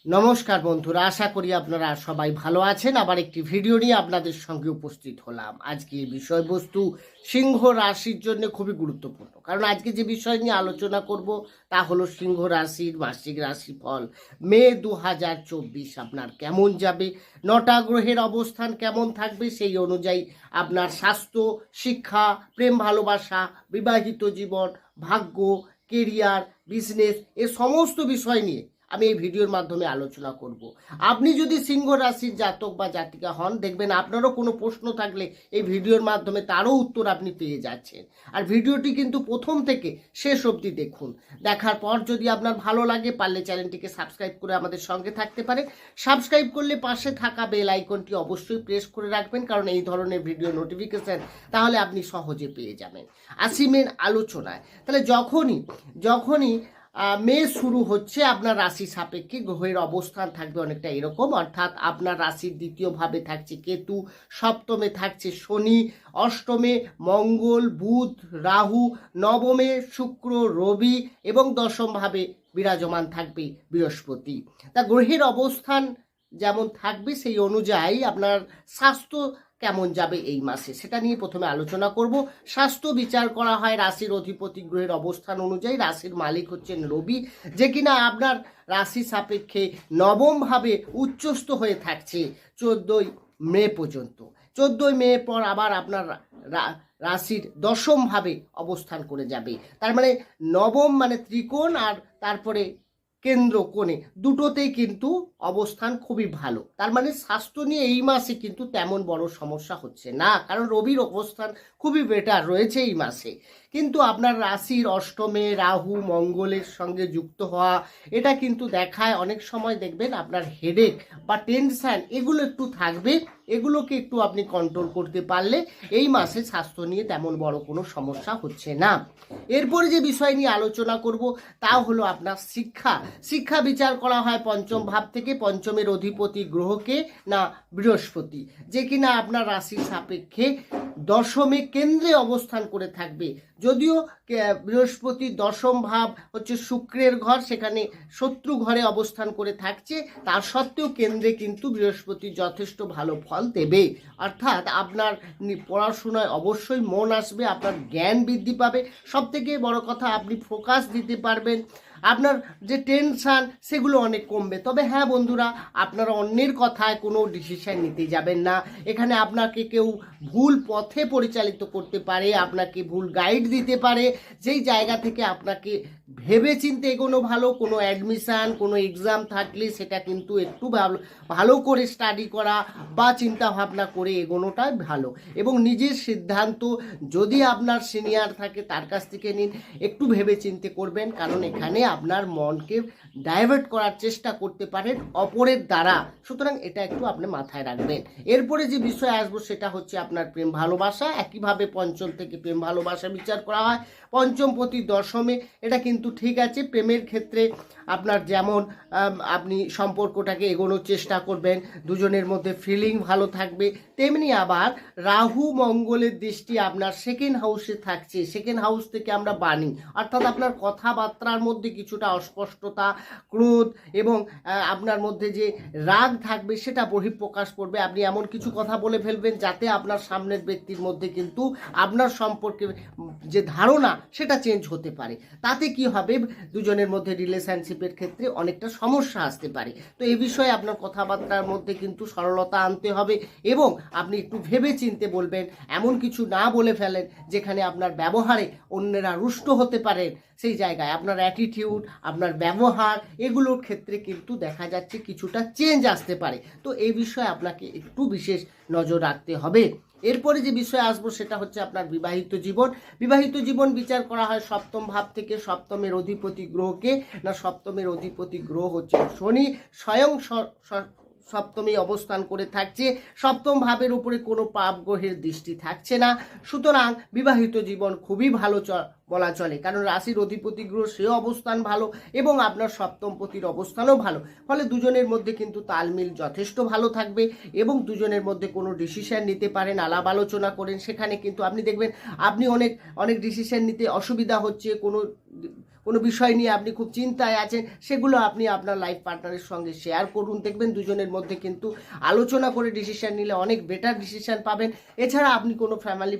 নমস্কার বন্ধুরা, আশা করি আপনারা সবাই ভালো আছেন। আবার একটি ভিডিও নিয়ে আপনাদের সঙ্গে উপস্থিত হলাম। আজকে বিষয়বস্তু সিংহ রাশির জন্য খুবই গুরুত্বপূর্ণ, কারণ আজকে যে বিষয় নিয়ে আলোচনা করব তা হলো সিংহ রাশির মাসিক রাশিফল মে 2024 আপনার কেমন যাবে, 9টা গ্রহের অবস্থান কেমন থাকবে, সেই অনুযায়ী আপনার স্বাস্থ্য, শিক্ষা, প্রেম ভালোবাসা, বিবাহিত জীবন, ভাগ্য, কেরিয়ার, বিজনেস এ সমস্ত বিষয় নিয়ে আমি এই ভিডিওর মাধ্যমে আলোচনা করব। আপনি যদি সিংহ রাশির জাতক বা জাতিকা হন, দেখবেন আপনারও কোনো প্রশ্ন থাকলে এই ভিডিওর মাধ্যমে তারও উত্তর আপনি পেয়ে যাচ্ছেন। আর ভিডিওটি কিন্তু প্রথম থেকে শেষ অবধি দেখুন। দেখার পর যদি আপনার ভালো লাগে, পারলে চ্যানেলটিকে সাবস্ক্রাইব করে আমাদের সঙ্গে থাকতে পারে। সাবস্ক্রাইব করলে পাশে থাকা বেল আইকনটি অবশ্যই প্রেস করে রাখবেন, কারণ এই ধরনের ভিডিও নোটিফিকেশান তাহলে আপনি সহজে পেয়ে যাবেন। আসি মেন আলোচনায়। তাহলে যখনই মে শুরু হচ্ছে, আপনার রাশি সাপেক্ষে গ্রহের অবস্থান থাকবে অনেকটা এরকম। অর্থাৎ আপনার রাশির দ্বিতীয় ভাবে থাকছে কেতু, সপ্তমে থাকছে শনি, অষ্টমে মঙ্গল, বুধ, রাহু, নবমে শুক্র, রবি এবং দশম ভাবে বিরাজমান থাকবে বৃহস্পতি। তা গ্রহের অবস্থান যেমন থাকবে সেই অনুযায়ী আপনার স্বাস্থ্য কেমন যাবে এই মাসে, সেটা নিয়ে প্রথমে আলোচনা করব। স্বাস্থ্য বিচার করা হয় রাশির অধিপতি গ্রহের অবস্থান অনুযায়ী। রাশির মালিক হচ্ছেন রবি, যে কিনা আপনার রাশি সাপেক্ষে নবম ভাবে উচ্চস্থ হয়ে থাকছে 14ই মে পর্যন্ত। 14ই মে পর আবার আপনার রাশির দশম ভাবে অবস্থান করে যাবে। তার মানে নবম মানে ত্রিকোণ, আর তারপরে কেন্দ্র কোণে দুটোতেই কিন্তু অবস্থান খুবই ভালো। তার মানে স্বাস্থ্য নিয়ে এই মাসে কিন্তু তেমন বড় সমস্যা হচ্ছে না, কারণ রবির অবস্থান খুবই বেটার রয়েছে এই মাসে। কিন্তু আপনার রাশির অষ্টমে রাহু মঙ্গলের সঙ্গে যুক্ত হওয়া, এটা কিন্তু দেখায় অনেক সময় দেখবেন আপনার হেডেক বা টেনশন এগুলো একটু থাকবে। এগুলোকে একটু আপনি কন্ট্রোল করতে পারলে এই মাসে স্বাস্থ্য নিয়ে তেমন বড় কোনো সমস্যা হচ্ছে না। এরপরে যে বিষয় নিয়ে আলোচনা করব তা হলো আপনার শিক্ষা বিচার করা হয় পঞ্চম ভাব থেকে। পঞ্চমের অধিপতি গ্রহকে না বৃহস্পতি, যে কিনা আপনার রাশির সাপেক্ষে দশমে কেন্দ্রে অবস্থান করে থাকবে। যদিও বৃহস্পতি দশম ভাব হচ্ছে শুক্রের ঘর, সেখানে শত্রু ঘরে অবস্থান করে থাকছে, তার সত্ত্বেও কেন্দ্রে কিন্তু বৃহস্পতি যথেষ্ট ভালো ফল দেবে। অর্থাৎ আপনার পড়াশোনায় অবশ্যই মন আসবে, আপনার জ্ঞান বৃদ্ধি পাবে, সব থেকে বড় কথা আপনি ফোকাস দিতে পারবেন, আপনার যে টেনশান সেগুলো অনেক কমবে। তবে হ্যাঁ বন্ধুরা, আপনারা অন্যের কথায় কোনো ডিসিশন নিতে যাবেন না। এখানে আপনাকে কেউ ভুল পথে পরিচালিত করতে পারে, আপনাকে ভুল গাইড দিতে পারে। যেই জায়গা থেকে আপনাকে ভেবে চিন্তে এগোনো ভালো। কোনো অ্যাডমিশান, কোনো এক্সাম থাকলে সেটা কিন্তু একটু ভালো করে স্টাডি করা বা চিন্তা ভাবনা করে এগোনোটাই ভালো। এবং নিজের সিদ্ধান্ত যদি আপনার সিনিয়র থাকে তার কাছ থেকে নিন, একটু ভেবে চিন্তে করবেন, কারণ এখানে আপনার মনকে ডাইভার্ট করার চেষ্টা করতে পারেন অপরের দ্বারা। সুতরাং এটা একটু আপনি মাথায় রাখবেন। এরপরে যে বিষয় আসবো সেটা হচ্ছে আপনার প্রেম ভালোবাসা। একইভাবে পঞ্চম থেকে প্রেম ভালোবাসা বিচার করা হয় পঞ্চম প্রতি দশমে। এটা কিন্তু ঠিক আছে। প্রেমের ক্ষেত্রে আপনার যেমন আপনি সম্পর্কটাকে এগোনোর চেষ্টা করবেন, দুজনের মধ্যে ফিলিং ভালো থাকবে, তেমনি আবার রাহু মঙ্গলের দৃষ্টি আপনার সেকেন্ড হাউসে থাকছে। সেকেন্ড হাউস থেকে আমরা বাণী, অর্থাৎ আপনার কথাবার্তার মধ্যে কিছুটা অস্পষ্টতা, ক্রোধ এবং আপনার মধ্যে যে রাগ থাকবে সেটা বহিঃপ্রকাশ করবে। আপনি এমন কিছু কথা বলে ফেলবেন যাতে আপনার সামনের ব্যক্তির মধ্যে কিন্তু আপনার সম্পর্কে যে ধারণা সেটা চেঞ্জ হতে পারে। তাতে কি হবে, দুজনের মধ্যে রিলেশনশিপের ক্ষেত্রে অনেকটা সমস্যা আসতে পারে। তো এই বিষয়ে আপনার কথাবার্তার মধ্যে কিন্তু সরলতা আনতে হবে এবং আপনি একটু ভেবে চিনতে বলবেন। এমন কিছু না বলে ফেলেন যেখানে আপনার ব্যবহারে অন্যেরা রুষ্ট হতে পারেন। সেই জায়গায় আপনার অ্যাটিটিউড, আপনার ব্যবহার এগুলোর ক্ষেত্রে কিন্তু দেখা যাচ্ছে কিছুটা চেঞ্জ আসতে পারে। তো এই বিষয়ে আপনাকে একটু বিশেষ নজর রাখতে হবে। এরপরে যে বিষয় আসবো সেটা হচ্ছে আপনার বিবাহিত জীবন বিচার করা হয় সপ্তম ভাব থেকে। সপ্তমের অধিপতি গ্রহকে না সপ্তমের অধিপতি গ্রহ হচ্ছে শনি, স্বয়ং সপ্তমী অবস্থান করে থাকছে। সপ্তম ভাবের উপরে কোনো পাপ গ্রহের দৃষ্টি থাকছে না। সুতরাং বিবাহিত জীবন খুবই ভালো বলা চলে, কারণ রাশির অধিপতি গ্রহ সে অবস্থান ভালো এবং আপনার সপ্তম পতির অবস্থানও ভালো। ফলে দুজনের মধ্যে কিন্তু তালমিল যথেষ্ট ভালো থাকবে এবং দুজনের মধ্যে কোনো ডিসিশন নিতে পারেন, আলাপ আলোচনা করেন, সেখানে কিন্তু আপনি দেখবেন আপনি অনেক ডিসিশন নিতে অসুবিধা হচ্ছে, কোনো বিষয় নিয়ে আপনি খুব চিন্তায় আছেন, সেগুলো আপনি আপনার লাইফ পার্টনারের সঙ্গে শেয়ার করুন। দেখবেন দুজনের মধ্যে কিন্তু আলোচনা করে ডিসিশন নিলে অনেক বেটার ডিসিশন পাবেন। এছাড়া আপনি কোনো ফ্যামিলি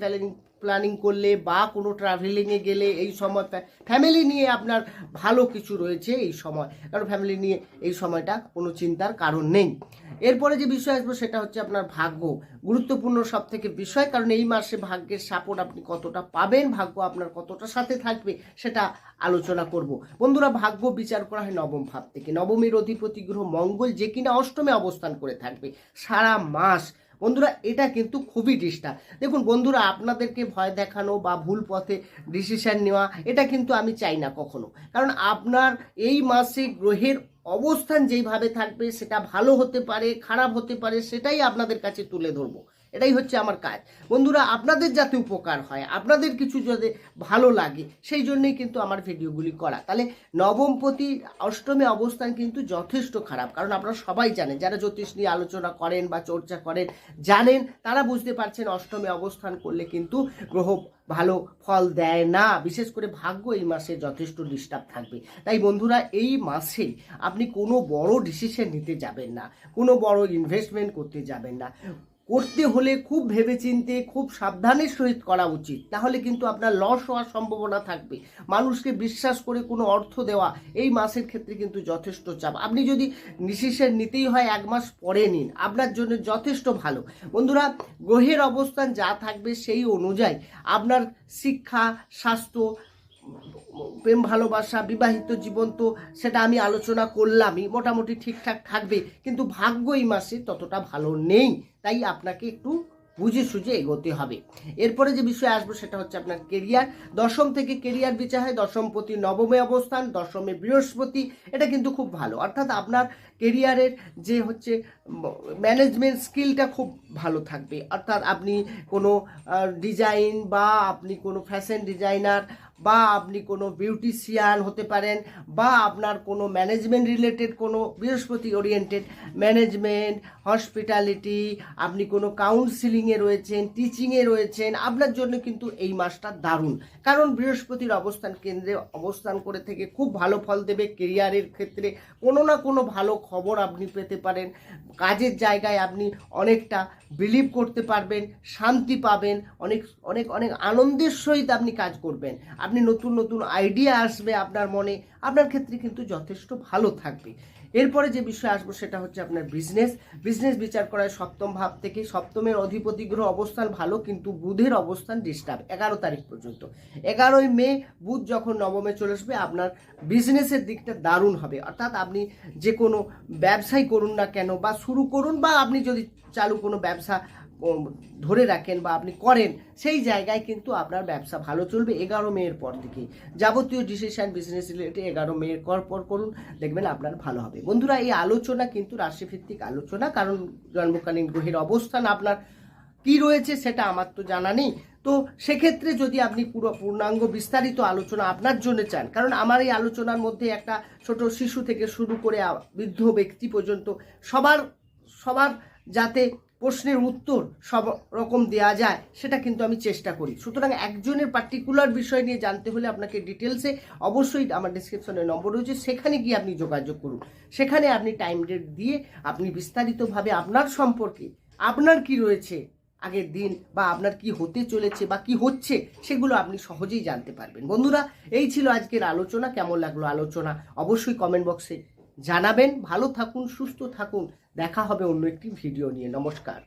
প্ল্যানিং করলে বা কোনো ট্রাভেলিংয়ে গেলে এই সময় ফ্যামিলি নিয়ে আপনার ভালো কিছু রয়েছে এই সময়, কারণ ফ্যামিলি নিয়ে এই সময়টা কোনো চিন্তার কারণ নেই। এরপরে যে বিষয় আসবো সেটা হচ্ছে আপনার ভাগ্য, গুরুত্বপূর্ণ সব থেকে বিষয়, কারণ এই মাসে ভাগ্যের সাপোর্ট আপনি কতটা পাবেন, ভাগ্য আপনার কতটা সাথে থাকবে সেটা আলোচনা করব। বন্ধুরা, ভাগ্য বিচার করা হয় নবম ভাব থেকে। নবমের অধিপতি গ্রহ মঙ্গল, যে কিনা অষ্টমে অবস্থান করে থাকবে সারা মাস। বন্ধুরা, এটা কিন্তু খুবই ডিস্টার্ব। দেখুন বন্ধুরা, আপনাদেরকে ভয় দেখানো বা ভুল পথে ডিসিশন নেওয়া এটা কিন্তু আমি চাই না কখনো, কারণ আপনার এই মাসে গ্রহের অবস্থান যেইভাবে থাকবে সেটা ভালো হতে পারে, খারাপ হতে পারে, সেটাই আপনাদের কাছে তুলে ধরবো। এটাই হচ্ছে আমার কাজ। বন্ধুরা, আপনাদের যাতে উপকার হয়, আপনাদের কিছু যদি ভালো লাগে, সেই জন্যই কিন্তু আমার ভিডিওগুলি করা। তাহলে নবমপতি অষ্টমে অবস্থান কিন্তু যথেষ্ট খারাপ, কারণ আপনারা সবাই জানেন, যারা জ্যোতিষ নিয়ে আলোচনা করেন বা চর্চা করেন জানেন, তারা বুঝতে পারছেন অষ্টমে অবস্থান করলে কিন্তু গ্রহ ভালো ফল দেয় না। বিশেষ করে ভাগ্য এই মাসে যথেষ্ট ডিস্টার্ব থাকবে। তাই বন্ধুরা, এই মাসে আপনি কোনো বড় ডিসিশন নিতে যাবেন না, কোনো বড় ইনভেস্টমেন্ট করতে যাবেন না। করতে হলে খুব ভেবেচিন্তে খুব সাবধানের সহিত করা উচিত, তাহলে কিন্তু আপনার লস হওয়ার সম্ভাবনা থাকবে। মানুষকে বিশ্বাস করে কোনো অর্থ দেওয়া এই মাসের ক্ষেত্রে কিন্তু যথেষ্ট চাপ। আপনি যদি ডিসিশন নিতেই হয় 1 মাস পরে নিন, আপনার জন্য যথেষ্ট ভালো। বন্ধুরা, গ্রহের অবস্থান যা থাকবে সেই অনুযায়ী আপনার শিক্ষা, স্বাস্থ্য, প্রেম ভালোবাসা, বিবাহিত জীবন, তো সেটা আমি আলোচনা করলামই, মোটামুটি ঠিকঠাক থাকবে। কিন্তু ভাগ্য এই মাসে ততটা ভালো নেই, তাই আপনাকে একটু বুঝে সুঝে এগোতে হবে। এরপরে যে বিষয় আসবো সেটা হচ্ছে আপনার কেরিয়ার। দশম থেকে কেরিয়ার বিচার হয়। দশমপতি নবমে অবস্থান, দশমে বৃহস্পতি, এটা কিন্তু খুব ভালো। অর্থাৎ আপনার কেরিয়ারের যে হচ্ছে ম্যানেজমেন্ট স্কিলটা খুব ভালো থাকবে। অর্থাৎ আপনি কোনো ডিজাইন বা আপনি কোনো ফ্যাশন ডিজাইনার বা আপনি কোনো বিউটিশিয়ান হতে পারেন, বা আপনার কোনো ম্যানেজমেন্ট রিলেটেড কোনো বৃহস্পতি ওরিয়েন্টেড ম্যানেজমেন্ট, হসপিটালিটি, আপনি কোনো কাউন্সিলিংয়ে রয়েছেন, টিচিংয়ে রয়েছেন, আপনার জন্য কিন্তু এই মাসটা দারুণ। কারণ বৃহস্পতির অবস্থান কেন্দ্রে অবস্থান করে থেকে খুব ভালো ফল দেবে। কেরিয়ারের ক্ষেত্রে কোনো না কোনো ভালো খবর আপনি পেতে পারেন। কাজের জায়গায় আপনি অনেকটা বিলিভ করতে পারবেন, শান্তি পাবেন, অনেক অনেক অনেক আনন্দের সহিত আপনি কাজ করবেন। আপনি নতুন নতুন আইডিয়া আসবে আপনার মনে, আপনার ক্ষেত্রে কিন্তু যথেষ্ট ভালো থাকবে। এরপরে যে বিষয় আসবো সেটা হচ্ছে আপনার বিজনেস বিচার করায় সপ্তম ভাব থেকে। সপ্তমের অধিপতি গ্রহ অবস্থান ভালো, কিন্তু বুধের অবস্থান ডিস্টার্ব 11 তারিখ পর্যন্ত। 11ই মে বুধ যখন নবমে চলে আসবে, আপনার বিজনেসের দিকটা দারুণ হবে। অর্থাৎ আপনি যে কোনো ব্যবসাই করুন না কেন বা শুরু করুন, বা আপনি যদি চালু কোনো ব্যবসা ধরে রাখেন বা আপনি করেন, সেই জায়গায় কিন্তু আপনার ব্যবসা ভালো চলবে 11 মের পর থেকে। যাবতীয় ডিসিশন বিজনেস রিলেটেড 11 মের পর করুন, দেখবেন আপনার ভালো হবে। বন্ধুরা, এই আলোচনা কিন্তু রাশিভিত্তিক আলোচনা, কারণ জন্মকালীন গ্রহের অবস্থান আপনার কি রয়েছে সেটা আমার তো জানা নেই। তো সেক্ষেত্রে যদি আপনি পুরো পূর্ণাঙ্গ বিস্তারিত আলোচনা আপনার জন্য চান, কারণ আমার এই আলোচনার মধ্যে একটা ছোট শিশু থেকে শুরু করে বৃদ্ধ ব্যক্তি পর্যন্ত সবার যাতে প্রশ্নের উত্তর সব রকম দেওয়া যায়, সেটা কিন্তু আমি চেষ্টা করি। সুতরাং একজনের পার্টিকুলার বিষয় নিয়ে জানতে হলে আপনাকে ডিটেলসে অবশ্যই আমার ডিসক্রিপশনে নম্বর রয়েছে, সেখানে গিয়ে আপনি যোগাযোগ করুন। সেখানে আপনি টাইম ডেট দিয়ে আপনি বিস্তারিতভাবে আপনার সম্পর্কে, আপনার কি রয়েছে আগের দিন, বা আপনার কি হতে চলেছে বা কি হচ্ছে, সেগুলো আপনি সহজেই জানতে পারবেন। বন্ধুরা, এই ছিল আজকের আলোচনা। কেমন লাগলো আলোচনা অবশ্যই কমেন্ট বক্সে জানাবেন। ভালো থাকুন, সুস্থ থাকুন। দেখা হবে অন্য একটি ভিডিও নিয়ে। নমস্কার।